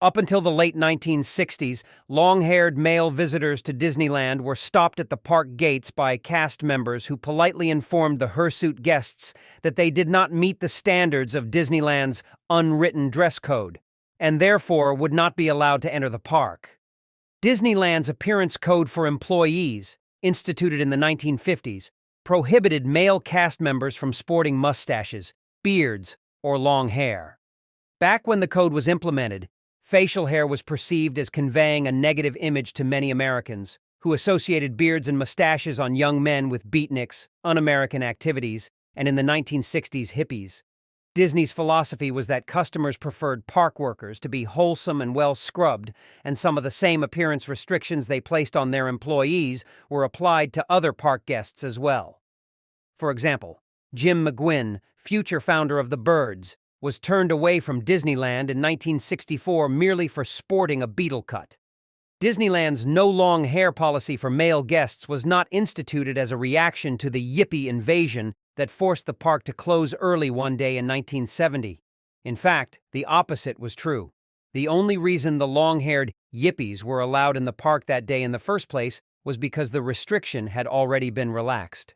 Up until the late 1960s, long-haired male visitors to Disneyland were stopped at the park gates by cast members who politely informed the hirsute guests that they did not meet the standards of Disneyland's unwritten dress code, and therefore would not be allowed to enter the park. Disneyland's appearance code for employees, instituted in the 1950s, prohibited male cast members from sporting mustaches, beards, or long hair. Back when the code was implemented, facial hair was perceived as conveying a negative image to many Americans, who associated beards and mustaches on young men with beatniks, un-American activities, and in the 1960s hippies. Disney's philosophy was that customers preferred park workers to be wholesome and well-scrubbed, and some of the same appearance restrictions they placed on their employees were applied to other park guests as well. For example, Jim McGuinn, future founder of the Birds, was turned away from Disneyland in 1964 merely for sporting a beetle cut. Disneyland's no long hair policy for male guests was not instituted as a reaction to the yippie invasion that forced the park to close early one day in 1970. In fact, the opposite was true. The only reason the long-haired yippies were allowed in the park that day in the first place was because the restriction had already been relaxed.